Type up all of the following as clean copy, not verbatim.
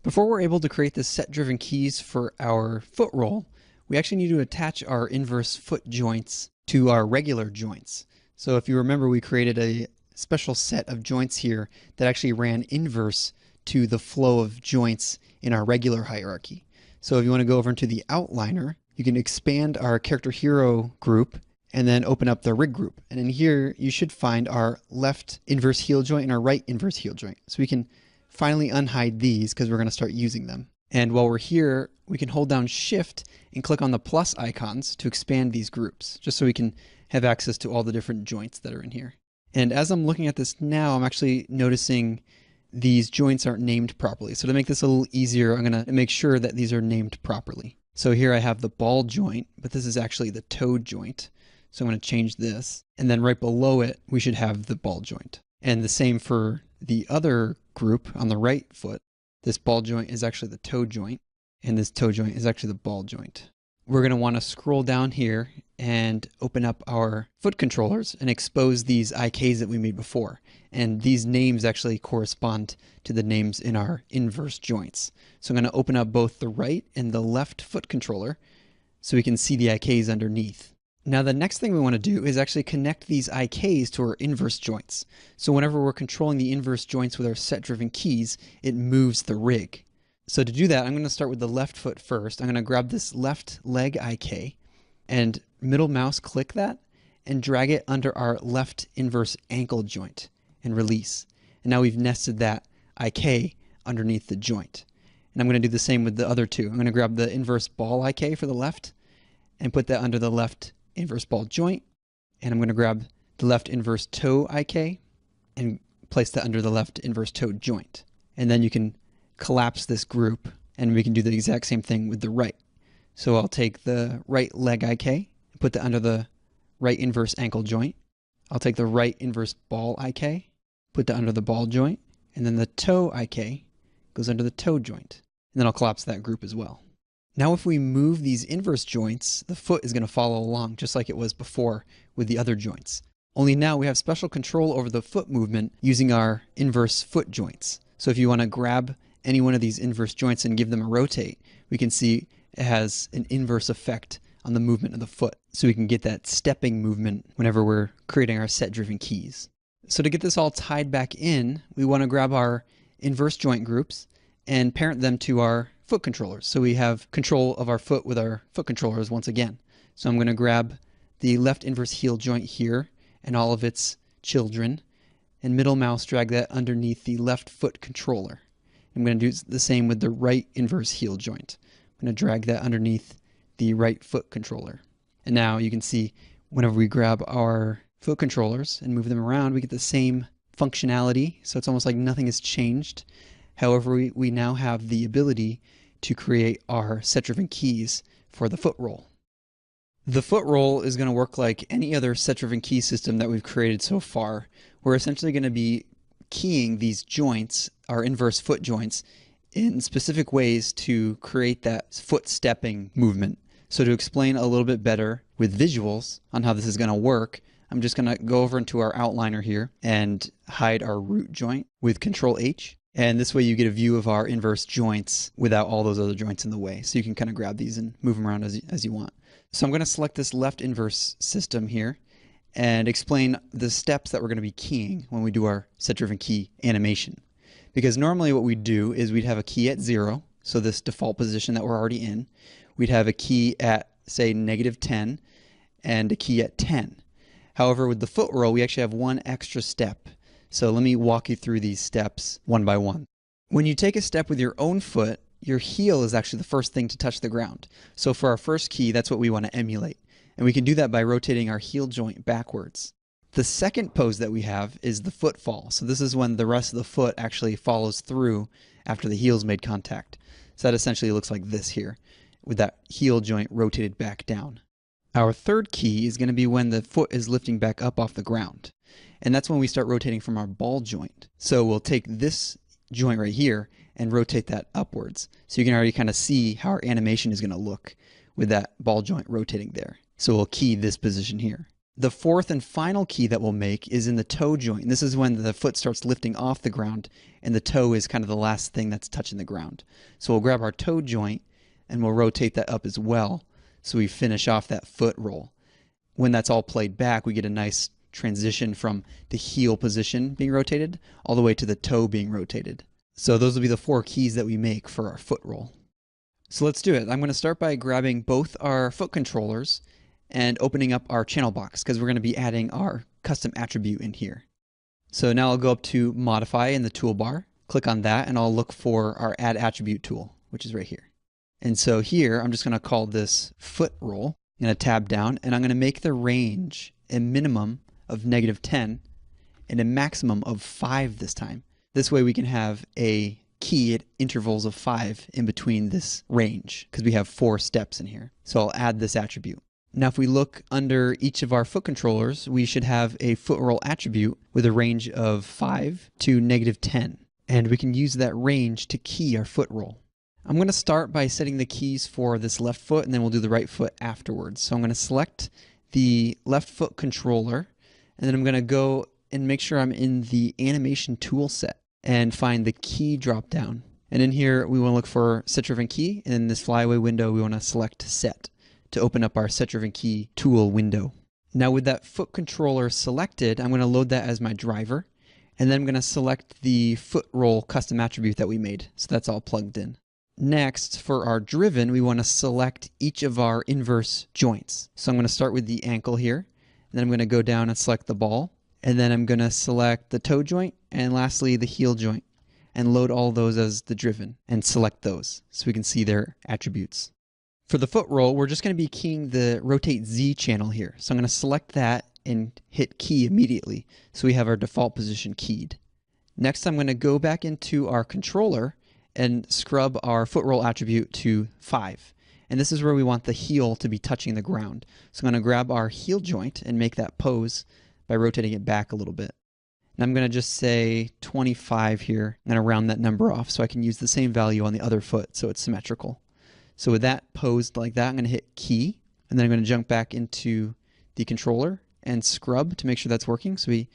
Before we're able to create the set-driven keys for our foot roll, we actually need to attach our inverse foot joints to our regular joints. So if you remember, we created a special set of joints here that actually ran inverse to the flow of joints in our regular hierarchy. So if you want to go over into the outliner, you can expand our character hero group and then open up the rig group. And in here, you should find our left inverse heel joint and our right inverse heel joint. So we can finally unhide these because we're going to start using them. And while we're here, we can hold down Shift and click on the plus icons to expand these groups, just so we can have access to all the different joints that are in here. And as I'm looking at this now, I'm actually noticing these joints aren't named properly. So to make this a little easier, I'm going to make sure that these are named properly. So here I have the ball joint, but this is actually the toe joint. So I'm going to change this. And then right below it, we should have the ball joint. And the same for the other group on the right foot. This ball joint is actually the toe joint, and this toe joint is actually the ball joint. We're going to want to scroll down here and open up our foot controllers and expose these IKs that we made before. And these names actually correspond to the names in our inverse joints. So I'm going to open up both the right and the left foot controller so we can see the IKs underneath. Now the next thing we want to do is actually connect these IKs to our inverse joints. So whenever we're controlling the inverse joints with our set-driven keys, it moves the rig. So to do that, I'm going to start with the left foot first. I'm going to grab this left leg IK and middle mouse click that and drag it under our left inverse ankle joint and release. And now we've nested that IK underneath the joint. And I'm going to do the same with the other two. I'm going to grab the inverse ball IK for the left and put that under the left inverse ball joint, and I'm going to grab the left inverse toe IK and place that under the left inverse toe joint. And then you can collapse this group, and we can do the exact same thing with the right. So I'll take the right leg IK and put that under the right inverse ankle joint. I'll take the right inverse ball IK, put that under the ball joint, and then the toe IK goes under the toe joint. And then I'll collapse that group as well. Now if we move these inverse joints, the foot is going to follow along just like it was before with the other joints. Only now we have special control over the foot movement using our inverse foot joints. So if you want to grab any one of these inverse joints and give them a rotate, we can see it has an inverse effect on the movement of the foot. So we can get that stepping movement whenever we're creating our set-driven keys. So to get this all tied back in, we want to grab our inverse joint groups and parent them to our foot controllers. So we have control of our foot with our foot controllers once again. So I'm going to grab the left inverse heel joint here and all of its children, and middle mouse drag that underneath the left foot controller. I'm going to do the same with the right inverse heel joint. I'm going to drag that underneath the right foot controller. And now you can see whenever we grab our foot controllers and move them around, we get the same functionality. So it's almost like nothing has changed. However, we now have the ability to create our set-driven keys for the foot roll. The foot roll is going to work like any other set-driven key system that we've created so far. We're essentially going to be keying these joints, our inverse foot joints, in specific ways to create that foot stepping movement. So to explain a little bit better with visuals on how this is going to work, I'm just going to go over into our outliner here and hide our root joint with Control H. And this way you get a view of our inverse joints without all those other joints in the way. So you can kind of grab these and move them around as you want. So I'm going to select this left inverse system here and explain the steps that we're going to be keying when we do our set-driven key animation. Because normally what we'd do is we'd have a key at 0, so this default position that we're already in. We'd have a key at, say, -10 and a key at 10. However, with the foot roll, we actually have one extra step. So let me walk you through these steps one by one. When you take a step with your own foot, your heel is actually the first thing to touch the ground. So for our first key, that's what we want to emulate. And we can do that by rotating our heel joint backwards. The second pose that we have is the foot fall. So this is when the rest of the foot actually follows through after the heel's made contact. So that essentially looks like this here, with that heel joint rotated back down. Our third key is going to be when the foot is lifting back up off the ground. And that's when we start rotating from our ball joint. So we'll take this joint right here and rotate that upwards. So you can already kind of see how our animation is going to look with that ball joint rotating there. So we'll key this position here. The fourth and final key that we'll make is in the toe joint. This is when the foot starts lifting off the ground and the toe is kind of the last thing that's touching the ground. So we'll grab our toe joint and we'll rotate that up as well so we finish off that foot roll. When that's all played back, we get a nice transition from the heel position being rotated all the way to the toe being rotated. So those will be the 4 keys that we make for our foot roll. So let's do it. I'm going to start by grabbing both our foot controllers and opening up our channel box because we're going to be adding our custom attribute in here. So now I'll go up to Modify in the toolbar, click on that, and I'll look for our Add Attribute tool, which is right here. And so here, I'm just going to call this foot roll. I'm going to tab down, and I'm going to make the range a minimum of -10 and a maximum of 5 this time. This way we can have a key at intervals of 5 in between this range because we have 4 steps in here. So I'll add this attribute. Now if we look under each of our foot controllers, we should have a foot roll attribute with a range of 5 to -10. And we can use that range to key our foot roll. I'm going to start by setting the keys for this left foot and then we'll do the right foot afterwards. So I'm going to select the left foot controller and then I'm going to go and make sure I'm in the animation tool set and find the key drop down. And in here we want to look for set driven key, and in this flyaway window we want to select set to open up our set driven key tool window. Now with that foot controller selected, I'm going to load that as my driver, and then I'm going to select the foot roll custom attribute that we made. So that's all plugged in. Next, for our driven, we want to select each of our inverse joints. So I'm going to start with the ankle here, and then I'm going to go down and select the ball, and then I'm going to select the toe joint, and lastly the heel joint, and load all those as the driven, and select those so we can see their attributes. For the foot roll, we're just going to be keying the rotate Z channel here. So I'm going to select that and hit key immediately so we have our default position keyed. Next, I'm going to go back into our controller and scrub our foot roll attribute to 5. And this is where we want the heel to be touching the ground. So I'm going to grab our heel joint and make that pose by rotating it back a little bit. And I'm going to just say 25 here. I'm going to round that number off so I can use the same value on the other foot so it's symmetrical. So with that posed like that, I'm going to hit key, and then I'm going to jump back into the controller and scrub to make sure that's working. So we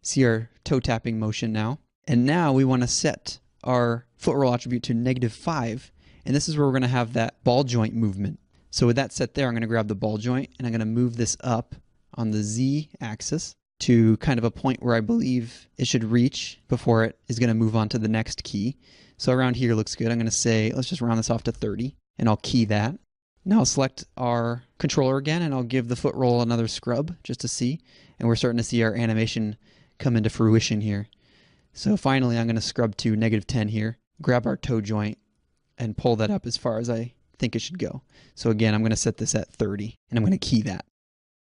see our toe tapping motion now. And now we want to set our foot roll attribute to -5, and this is where we're going to have that ball joint movement. So with that set there, I'm going to grab the ball joint and I'm going to move this up on the Z axis to kind of a point where I believe it should reach before it is going to move on to the next key. So around here looks good. I'm going to say, let's just round this off to 30, and I'll key that. Now I'll select our controller again, and I'll give the foot roll another scrub just to see, and we're starting to see our animation come into fruition here. So finally, I'm going to scrub to -10 here, grab our toe joint, and pull that up as far as I think it should go. So again, I'm going to set this at 30, and I'm going to key that.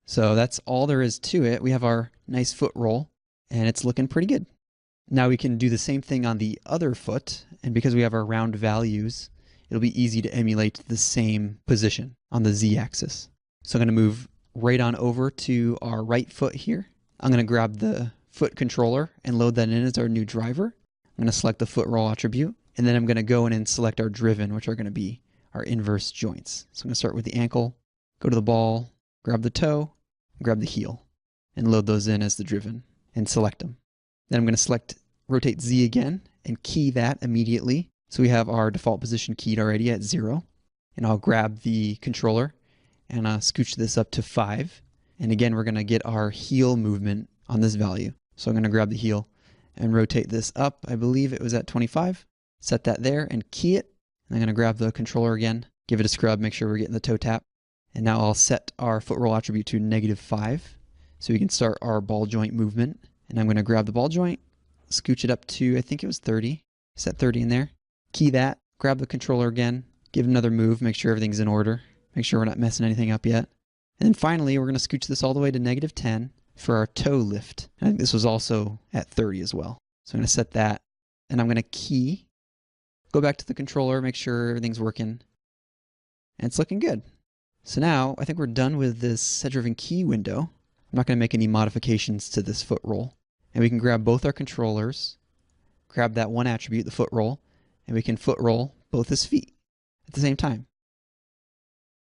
So that's all there is to it. We have our nice foot roll, and it's looking pretty good. Now we can do the same thing on the other foot, and because we have our round values, it'll be easy to emulate the same position on the Z-axis. So I'm going to move right on over to our right foot here. I'm going to grab the foot controller and load that in as our new driver. I'm going to select the foot roll attribute, and then I'm going to go in and select our driven, which are going to be our inverse joints. So I'm going to start with the ankle, go to the ball, grab the toe, grab the heel, and load those in as the driven, and select them. Then I'm going to select rotate Z again and key that immediately. So we have our default position keyed already at 0. And I'll grab the controller and scooch this up to 5. And again, we're going to get our heel movement on this value. So I'm going to grab the heel and rotate this up. I believe it was at 25. Set that there and key it. And I'm going to grab the controller again, give it a scrub, make sure we're getting the toe tap. And now I'll set our foot roll attribute to -5 so we can start our ball joint movement. And I'm going to grab the ball joint, scooch it up to, I think it was 30, set 30 in there, key that, grab the controller again, give it another move, make sure everything's in order, make sure we're not messing anything up yet. And then finally, we're going to scooch this all the way to -10 for our toe lift. And I think this was also at 30 as well. So I'm going to set that, and I'm going to key, go back to the controller, make sure everything's working, and it's looking good. So now I think we're done with this set-driven key window. I'm not going to make any modifications to this foot roll. And we can grab both our controllers, grab that one attribute, the foot roll, and we can foot roll both his feet at the same time.